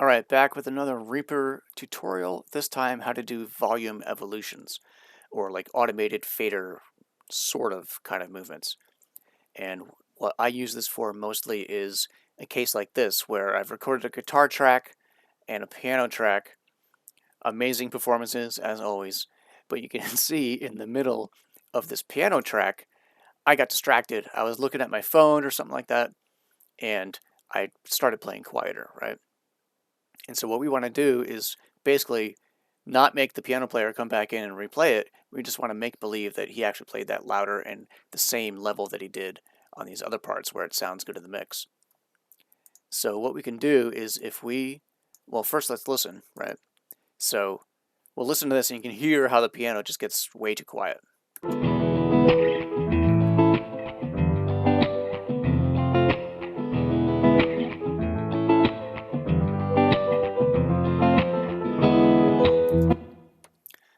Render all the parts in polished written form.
All right, back with another Reaper tutorial, this time how to do volume evolutions, or like automated fader sort of kind of movements. And what I use this for mostly is a case like this, where I've recorded a guitar track and a piano track, amazing performances as always, but you can see in the middle of this piano track, I got distracted. I was looking at my phone or something like that, and I started playing quieter, right? And so what we want to do is basically not make the piano player come back in and replay it. We just want to make believe that he actually played that louder and the same level that he did on these other parts where it sounds good in the mix. So what we can do is well, first let's listen, right? So we'll listen to this and you can hear how the piano just gets way too quiet.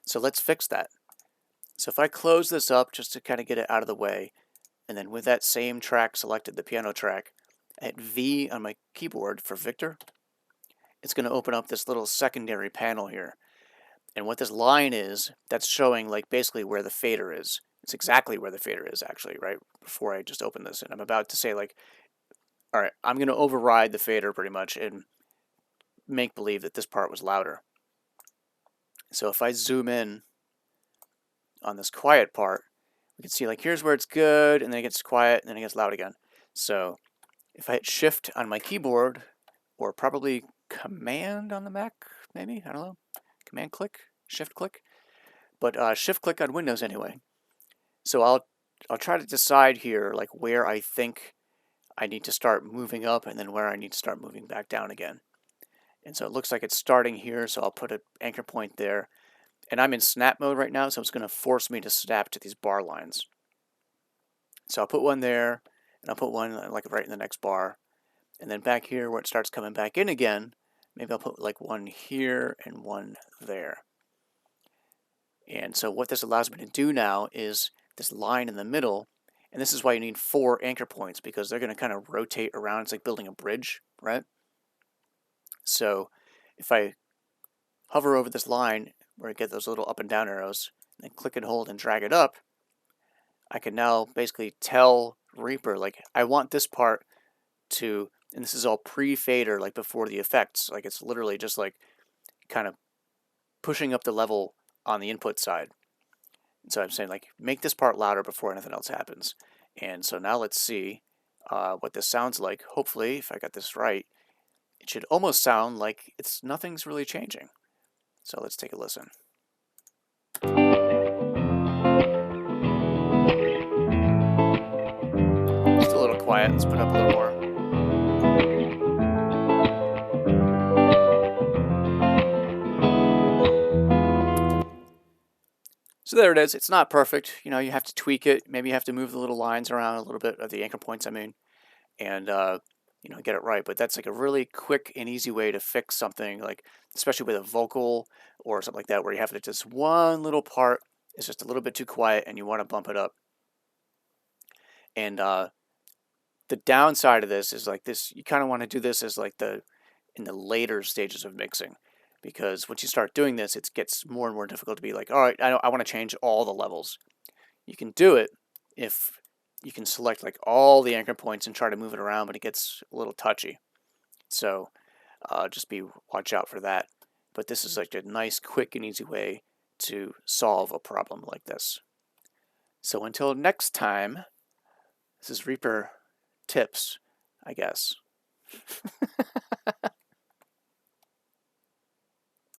So let's fix that. So if I close this up just to kind of get it out of the way, and then with that same track selected, the piano track, I hit V on my keyboard for Victor, it's going to open up this little secondary panel here. And what this line is, that's showing like basically where the fader is. It's exactly where the fader is actually, right before I just open this. And I'm about to say like, all right, I'm going to override the fader pretty much and make believe that this part was louder. So if I zoom in on this quiet part, we can see like here's where it's good, and then it gets quiet, and then it gets loud again. So if I hit Shift on my keyboard, or probably Command on the Mac, maybe, I don't know, Command click, Shift click, but Shift click on Windows anyway. So I'll try to decide here like where I think I need to start moving up, and then where I need to start moving back down again. And so it looks like it's starting here, so I'll put an anchor point there. And I'm in snap mode right now, so it's going to force me to snap to these bar lines. So I'll put one there, and I'll put one like right in the next bar. And then back here where it starts coming back in again, maybe I'll put like one here and one there. And so what this allows me to do now is this line in the middle, and this is why you need 4 anchor points, because they're going to kind of rotate around. It's like building a bridge, right? So if I hover over this line where I get those little up and down arrows, and click and hold and drag it up, I can now basically tell Reaper, like, I want this part to, and this is all pre-fader, like before the effects, like it's literally just like kind of pushing up the level on the input side. And so I'm saying like, make this part louder before anything else happens. And so now let's see what this sounds like. Hopefully, if I got this right, it should almost sound like nothing's really changing. So let's take a listen. It's a little quiet. Let's put up a little more. So there it is. It's not perfect. You know, you have to tweak it. Maybe you have to move the little lines around a little bit, of the anchor points, I mean, and you know, get it right. But that's like a really quick and easy way to fix something, like especially with a vocal or something like that, where you have to just one little part is just a little bit too quiet, and you want to bump it up. And the downside of this is like this. You kind of want to do this as like in the later stages of mixing, because once you start doing this, it gets more and more difficult to be like, all right, I want to change all the levels. You can do it if you can select like all the anchor points and try to move it around, but it gets a little touchy. So just watch out for that. But this is like a nice, quick, and easy way to solve a problem like this. So until next time, this is Reaper Tips, I guess.